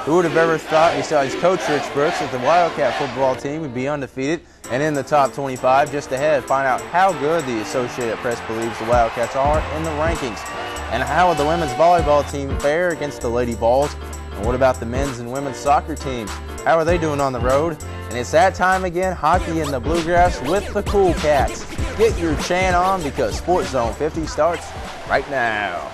Who would have ever thought, besides Coach Rich Brooks, that the Wildcat football team would be undefeated and in the top 25? Just ahead, find out how good the Associated Press believes the Wildcats are in the rankings. And how will the women's volleyball team fare against the Lady Vols? And what about the men's and women's soccer teams? How are they doing on the road? And it's that time again, hockey in the Bluegrass with the Cool Cats. Get your chant on because Sports Zone 50 starts right now.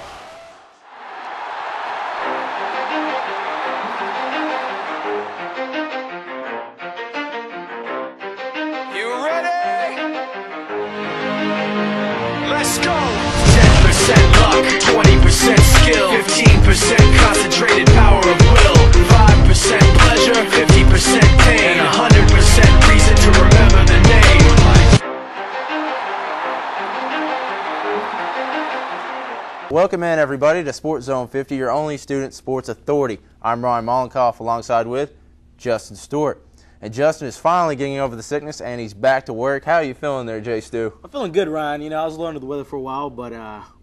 Let's go! 10% luck, 20% skill, 15% concentrated power of will, 5% pleasure, 50% pain, and 100% reason to remember the name. Welcome in, everybody, to Sports Zone 50, your only student sports authority. I'm Ryan Mollenkoff alongside with Justin Stewart. And Justin is finally getting over the sickness, and he's back to work. How are you feeling there, Jay Stu? I'm feeling good, Ryan. You know, I was learning the weather for a while, but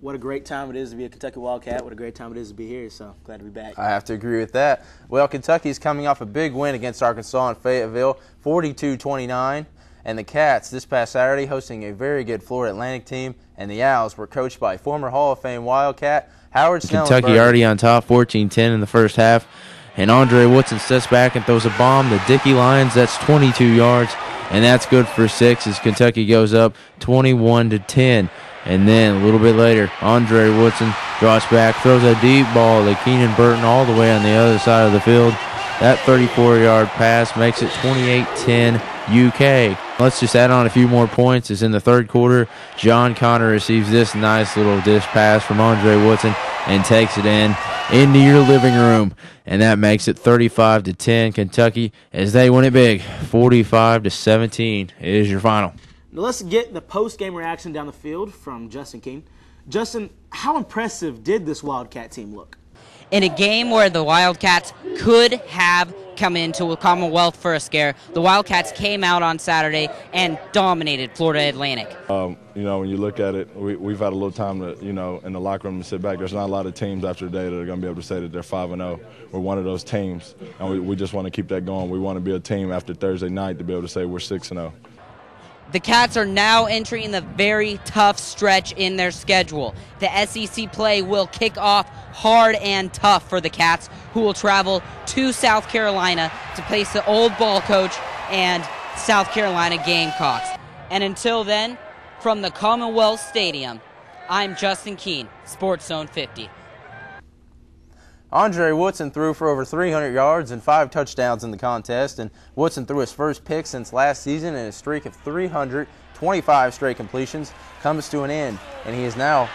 what a great time it is to be a Kentucky Wildcat. What a great time it is to be here, so glad to be back. I have to agree with that. Well, Kentucky's coming off a big win against Arkansas in Fayetteville, 42-29. And the Cats this past Saturday hosting a very good Florida Atlantic team, and the Owls were coached by former Hall of Fame Wildcat Howard Snellenberger. Kentucky already on top, 14-10 in the first half. And Andre Woodson steps back and throws a bomb to Dickey Lyons. That's 22 yards, and that's good for 6 as Kentucky goes up 21-10. And then a little bit later, Andre Woodson drops back, throws a deep ball to Keenan Burton all the way on the other side of the field. That 34-yard pass makes it 28-10 UK. Let's just add on a few more points as in the third quarter, John Connor receives this nice little dish pass from Andre Woodson and takes it into your living room. And that makes it 35-10 Kentucky as they win it big. 45-17 is your final. Now let's get the post-game reaction down the field from Justin Keene. Justin, how impressive did this Wildcat team look? In a game where the Wildcats could have come into a Commonwealth for a scare, the Wildcats came out on Saturday and dominated Florida Atlantic. You know, when you look at it, we've had a little time to, you know, in the locker room to sit back. There's not a lot of teams after the day that are going to be able to say that they're 5-0. We're one of those teams, and we just want to keep that going. We want to be a team after Thursday night to be able to say we're 6-0. The Cats are now entering the very tough stretch in their schedule. The SEC play will kick off hard and tough for the Cats, who will travel to South Carolina to face the old ball coach and South Carolina Gamecocks. And until then, from the Commonwealth Stadium, I'm Justin Keene, Sports Zone 50. Andre Woodson threw for over 300 yards and 5 touchdowns in the contest, and Woodson threw his first pick since last season, and his streak of 325 straight completions comes to an end, and he now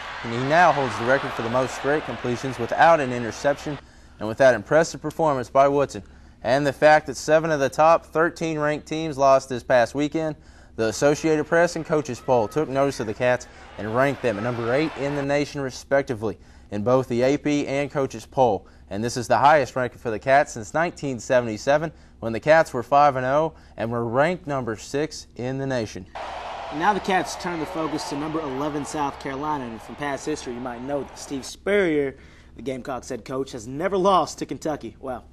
holds the record for the most straight completions without an interception. And with that impressive performance by Woodson and the fact that 7 of the top 13 ranked teams lost this past weekend, the Associated Press and Coaches Poll took notice of the Cats and ranked them at number 8 in the nation respectively in both the AP and Coaches Poll. And this is the highest ranking for the Cats since 1977 when the Cats were 5-0 and were ranked number 6 in the nation. Now the Cats turn the focus to number 11 South Carolina, and from past history you might know that Steve Spurrier, the Gamecocks head coach, has never lost to Kentucky. Wow.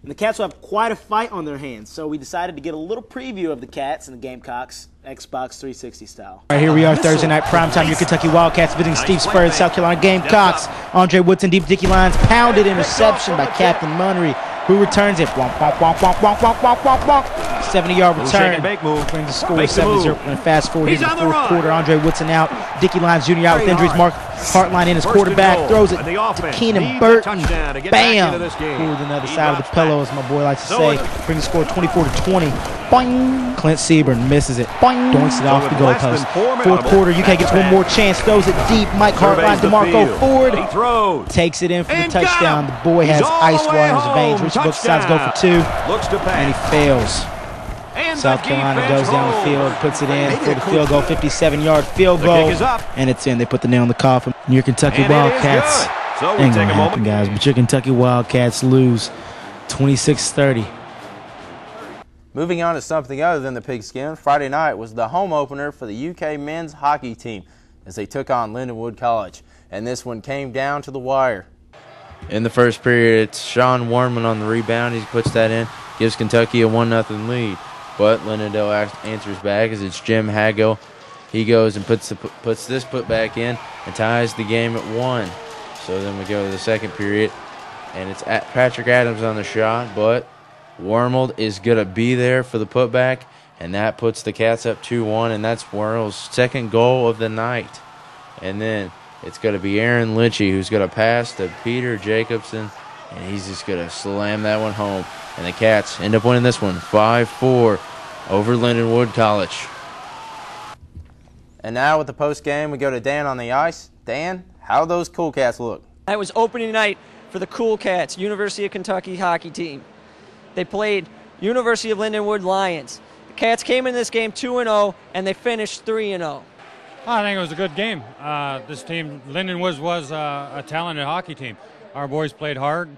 And the Cats will have quite a fight on their hands, so we decided to get a little preview of the Cats and the Gamecocks, Xbox 360 style. All right, here we are, Thursday night primetime. Your Kentucky Wildcats visiting Steve Spurrier, South Carolina Gamecocks. Andre Woodson, deep Dickey Lyons, pounded interception by Captain Munnery, who returns it. 70-yard return. Brings the score 7-0. And fast forward into the fourth quarter. Andre Woodson out. Dickey Lyons Jr. out with injuries. Mark Hartline in as quarterback. Throws it to Keenan Burton. Bam! Pulled another side of the pillow, as my boy likes to say. Brings the score 24-20. Boing! Clint Seaburn misses it. Boing! Doinks it off the goalpost. Fourth quarter, UK gets one more chance. Throws it deep. Mike Hartline, DeMarco Ford takes it in for the touchdown. The boy has ice water in his veins. Richard Brooks decides to go for 2, and he fails. South Carolina goes down the field, puts it in for the field goal, 57-yard field goal, and it's in. They put the nail in the coffin. Your Kentucky Wildcats, ain't gonna happen, guys, but your Kentucky Wildcats lose 26-30. Moving on to something other than the pigskin, Friday night was the home opener for the UK men's hockey team as they took on Lindenwood College, and this one came down to the wire. In the first period, it's Sean Warman on the rebound. He puts that in, gives Kentucky a 1-0 lead. But Lindendale answers back as it's Jim Hagel. He goes and puts this putback in and ties the game at 1. So then we go to the second period, and it's at Patrick Adams on the shot, but Wormald is going to be there for the putback, and that puts the Cats up 2-1, and that's Wormald's second goal of the night. And then it's going to be Aaron Lynchy who's going to pass to Peter Jacobson, and he's just going to slam that one home. And the Cats end up winning this one 5-4 over Lindenwood College. And now with the post game, we go to Dan on the ice. Dan, how those Cool Cats look? That was opening night for the Cool Cats, University of Kentucky hockey team. They played University of Lindenwood Lions. The Cats came in this game 2-0, and they finished 3-0. I think it was a good game. This team, Lindenwood, was a talented hockey team. Our boys played hard.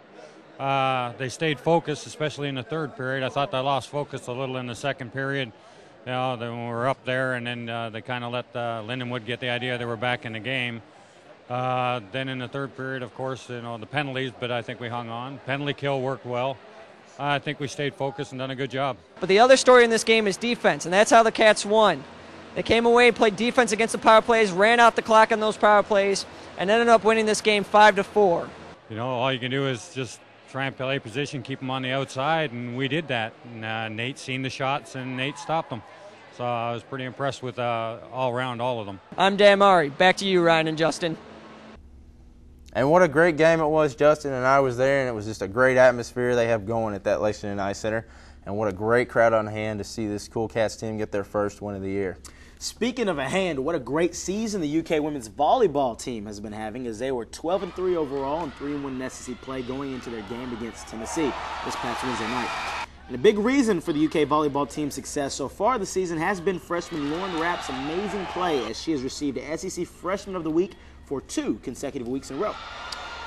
They stayed focused, especially in the third period. I thought they lost focus a little in the second period. You know, then we were up there, and then they kind of let Lindenwood get the idea they were back in the game. Then in the third period, of course, you know, the penalties, but I think we hung on. Penalty kill worked well. I think we stayed focused and done a good job. But the other story in this game is defense, and that's how the Cats won. They came away and played defense against the power plays, ran out the clock on those power plays, and ended up winning this game 5-4. You know, all you can do is just try and play position, keep them on the outside, and we did that. And, Nate seen the shots, and Nate stopped them. So I was pretty impressed with all of them. I'm Dan Murray. Back to you, Ryan and Justin. And what a great game it was. Justin and I was there, and it was just a great atmosphere they have going at that Lexington Ice Center. And what a great crowd on hand to see this Cool Cats team get their first win of the year. Speaking of a hand, what a great season the UK women's volleyball team has been having, as they were 12-3 overall and 3-1 in SEC play going into their game against Tennessee this past Wednesday night. And a big reason for the UK volleyball team's success so far this season has been freshman Lauren Rapp's amazing play, as she has received the SEC Freshman of the Week for 2 consecutive weeks in a row.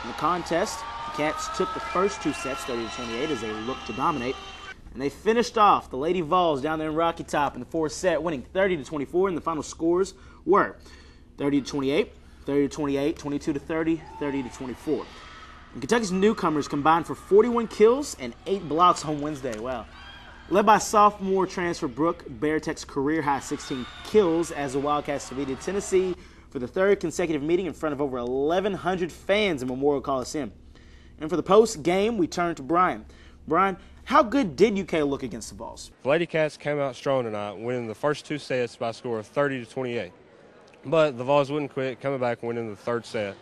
In the contest, the Cats took the first 2 sets 30-28 as they looked to dominate. And they finished off the Lady Vols down there in Rocky Top in the 4th set, winning 30-24, and the final scores were 30-28, 30-28, 22-30, 30-24. And Kentucky's newcomers combined for 41 kills and 8 blocks on Wednesday. Wow. Led by sophomore transfer Brooke Beartech's career-high 16 kills as the Wildcats defeated Tennessee for the 3rd consecutive meeting in front of over 1,100 fans in Memorial Coliseum. And for the post-game, we turn to Brian. Brian, how good did UK look against the Vols? The Lady Cats came out strong tonight, winning the first 2 sets by a score of 30-28. But the Vols wouldn't quit, coming back and winning the 3rd set.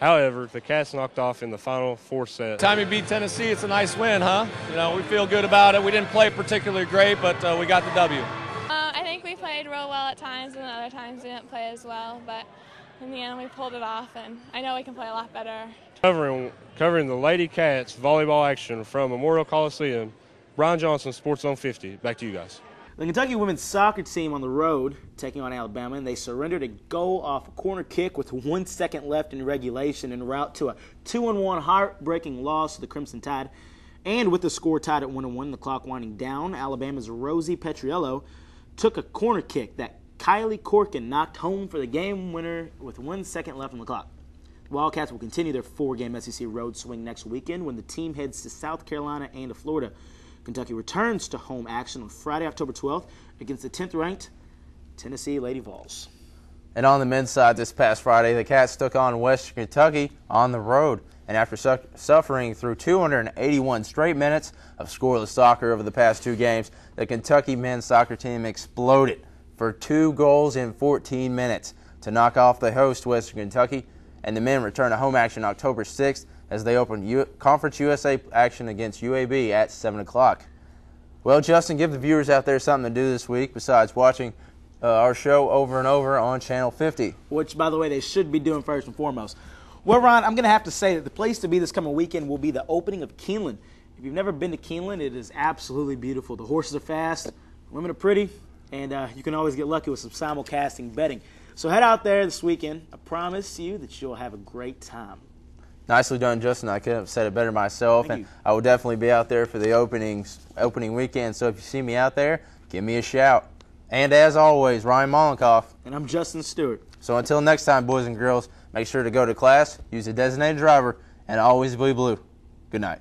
However, the Cats knocked off in the final 4 sets. Time we beat Tennessee, it's a nice win, huh? You know, we feel good about it. We didn't play particularly great, but we got the W. I think we played real well at times, and other times we didn't play as well. But in the end, we pulled it off, and I know we can play a lot better. Covering the Lady Cats volleyball action from Memorial Coliseum, Brian Johnson, Sportszone 50. Back to you guys. The Kentucky women's soccer team on the road taking on Alabama, and they surrendered a goal off a corner kick with 1 second left in regulation en route to a 2-1 heartbreaking loss to the Crimson Tide. And with the score tied at 1-1, the clock winding down, Alabama's Rosie Petriello took a corner kick that Kylie Corkin knocked home for the game winner with 1 second left on the clock. The Wildcats will continue their 4-game SEC road swing next weekend when the team heads to South Carolina and to Florida. Kentucky returns to home action on Friday, October 12th against the 10th-ranked Tennessee Lady Vols. And on the men's side this past Friday, the Cats took on Western Kentucky on the road. And after suffering through 281 straight minutes of scoreless soccer over the past 2 games, the Kentucky men's soccer team exploded for 2 goals in 14 minutes to knock off the host Western Kentucky. And the men return to home action October 6th as they open Conference USA action against UAB at 7 o'clock. Well, Justin, give the viewers out there something to do this week besides watching our show over and over on Channel 50. Which, by the way, they should be doing first and foremost. Well, Ron, I'm going to have to say that the place to be this coming weekend will be the opening of Keeneland. If you've never been to Keeneland, it is absolutely beautiful. The horses are fast, women are pretty, and you can always get lucky with some simulcasting betting. So head out there this weekend. I promise you that you'll have a great time. Nicely done, Justin. I couldn't have said it better myself. Thank and you. I will definitely be out there for the opening weekend. So if you see me out there, give me a shout. And as always, Ryan Mollenkoff. And I'm Justin Stewart. So until next time, boys and girls, make sure to go to class, use a designated driver, and always be blue. Good night.